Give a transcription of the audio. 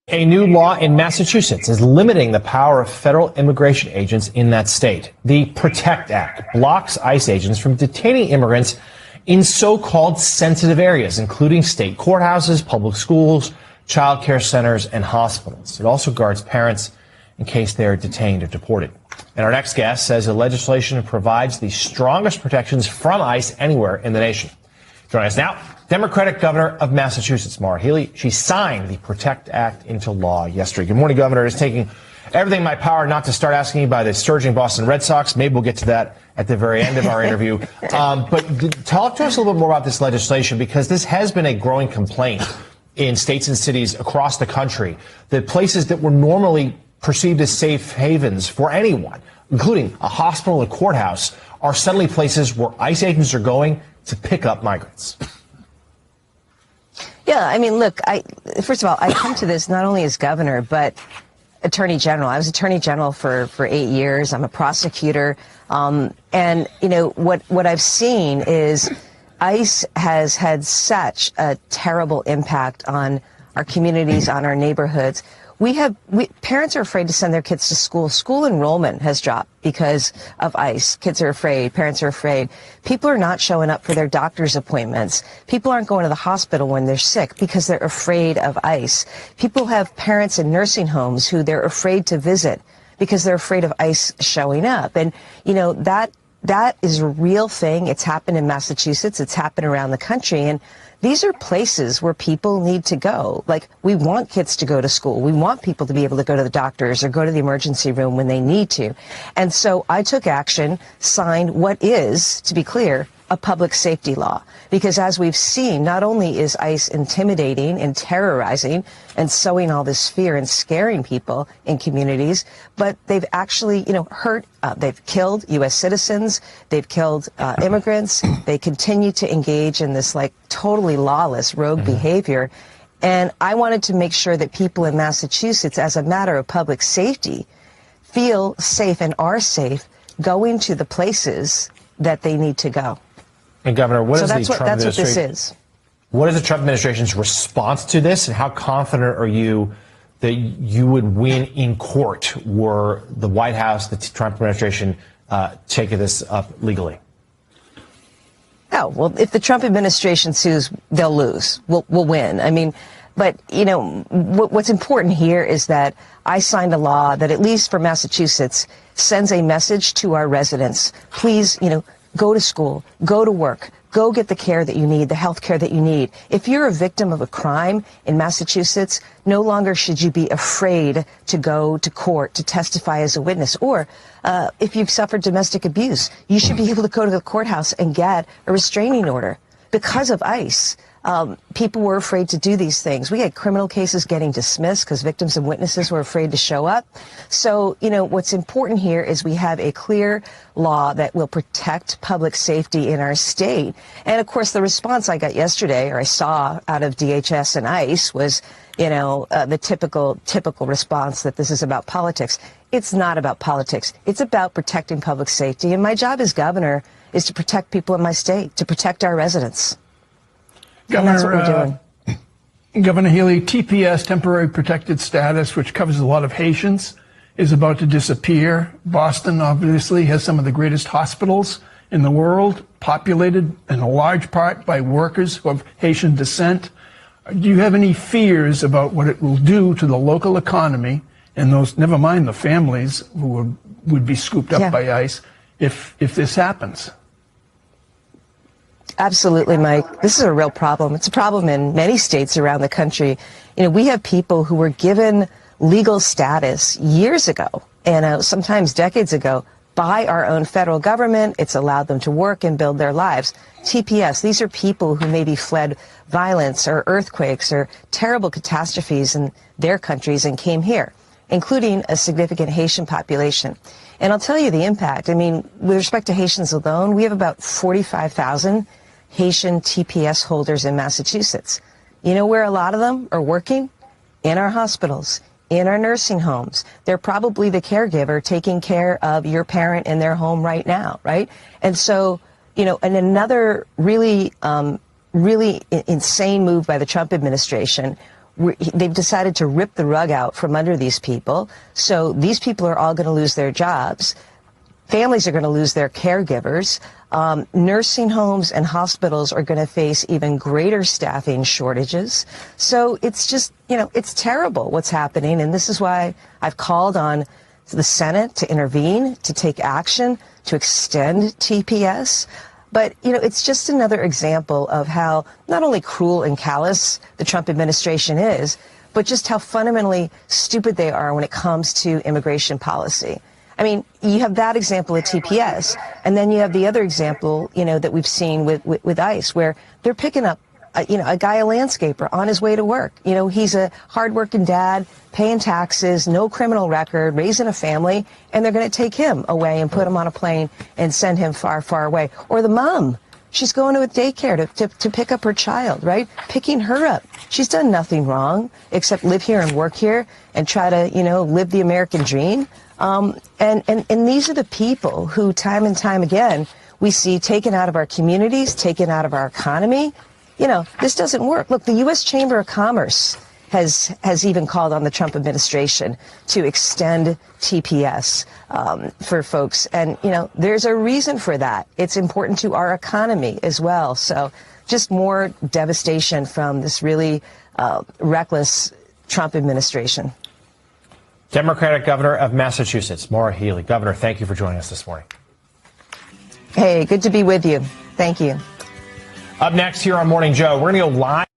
A new law in Massachusetts is limiting the power of federal immigration agents in that state. The PROTECT Act blocks ICE agents from detaining immigrants in so-called sensitive areas, including state courthouses, public schools, child care centers, and hospitals. It also guards parents in case they are detained or deported. And our next guest says the legislation provides the strongest protections from ICE anywhere in the nation. Joining us now, Democratic Governor of Massachusetts, Maura Healey. She signed the PROTECT Act into law yesterday. Good morning, Governor. It's taking everything in my power not to start asking you about the surging Boston Red Sox. Maybe we'll get to that at the very end of our interview. But talk to us a little bit more about this legislation, because this has been a growing complaint in states and cities across the country, that places that were normally perceived as safe havens for anyone, including a hospital and courthouse, are suddenly places where ICE agents are going to pick up migrants. Yeah, I mean, look, first of all, I come to this not only as governor, but attorney general. I was attorney general for 8 years. I'm a prosecutor. And, you know, what I've seen is ICE has had such a terrible impact on our communities, on our neighborhoods. Parents are afraid to send their kids to school. School enrollment has dropped because of ICE. Kids are afraid. Parents are afraid. People are not showing up for their doctor's appointments. People aren't going to the hospital when they're sick because they're afraid of ICE. People have parents in nursing homes who they're afraid to visit because they're afraid of ICE showing up. And, you know, that is a real thing. It's happened in Massachusetts. It's happened around the country. And these are places where people need to go. Like, we want kids to go to school. We want people to be able to go to the doctors or go to the emergency room when they need to. And so I took action, signed what is, to be clear, a public safety law. Because as we've seen, not only is ICE intimidating and terrorizing and sowing all this fear and scaring people in communities, but they've actually, you know, they've killed U.S. citizens, they've killed immigrants, they continue to engage in this, like, totally lawless rogue behavior. And I wanted to make sure that people in Massachusetts, as a matter of public safety, feel safe and are safe going to the places that they need to go. And Governor, what is that's what this is. What is the Trump administration's response to this, and how confident are you that you would win in court were the White House, the Trump administration, taking this up legally? Oh, well, if the Trump administration sues, they'll lose. We'll win. I mean, but, you know, what's important here is that I signed a law that, at least for Massachusetts, sends a message to our residents. Please, you know, go to school, go to work, go get the care that you need, the health care that you need. If you're a victim of a crime in Massachusetts, no longer should you be afraid to go to court to testify as a witness. Or if you've suffered domestic abuse, you should be able to go to the courthouse and get a restraining order. Because of ICE, people were afraid to do these things. We had criminal cases getting dismissed because victims and witnesses were afraid to show up. So, you know, what's important here is we have a clear law that will protect public safety in our state. And, of course, the response I got yesterday, or I saw out of DHS and ICE, was, you know, the typical response that this is about politics. It's not about politics. It's about protecting public safety. And my job as governor is to protect people in my state, to protect our residents. Governor, and that's what we're doing. Governor Healey, TPS, temporary protected status, which covers a lot of Haitians, is about to disappear. Boston, obviously, has some of the greatest hospitals in the world, populated in a large part by workers who have Haitian descent. Do you have any fears about what it will do to the local economy and those, never mind the families who would be scooped up by ICE, if this happens? Absolutely, Mike. This is a real problem. It's a problem in many states around the country. You know, we have people who were given legal status years ago, and sometimes decades ago, by our own federal government. It's allowed them to work and build their lives. TPS, these are people who maybe fled violence or earthquakes or terrible catastrophes in their countries and came here, including a significant Haitian population. And I'll tell you the impact. I mean, with respect to Haitians alone, we have about 45,000 Haitian TPS holders in Massachusetts. You know where a lot of them are working? In our hospitals, in our nursing homes. They're probably the caregiver taking care of your parent in their home right now, right? And so, you know, and another really insane move by the Trump administration they've decided to rip the rug out from under these people. So these people are all going to lose their jobs. Families are going to lose their caregivers. Nursing homes and hospitals are going to face even greater staffing shortages. So it's just, it's terrible what's happening. And this is why I've called on the Senate to intervene, to take action, to extend TPS. But, it's just another example of how not only cruel and callous the Trump administration is, but just how fundamentally stupid they are when it comes to immigration policy. I mean, you have that example of TPS, and then you have the other example, that we've seen with ICE, where they're picking up, a guy, a landscaper, on his way to work. He's a hardworking dad, paying taxes, no criminal record, raising a family, and they're going to take him away and put him on a plane and send him far, far away. Or the mom. She's going to a daycare to pick up her child, right? Picking her up. She's done nothing wrong except live here and work here and try to, live the American dream. And these are the people who time and time again we see taken out of our communities, taken out of our economy. This doesn't work. Look, the U.S. Chamber of Commerce has even called on the Trump administration to extend TPS for folks. And, there's a reason for that. It's important to our economy as well. So just more devastation from this really reckless Trump administration. Democratic Governor of Massachusetts, Maura Healey. Governor, thank you for joining us this morning. Hey, good to be with you. Thank you. Up next here on Morning Joe, we're going to go live.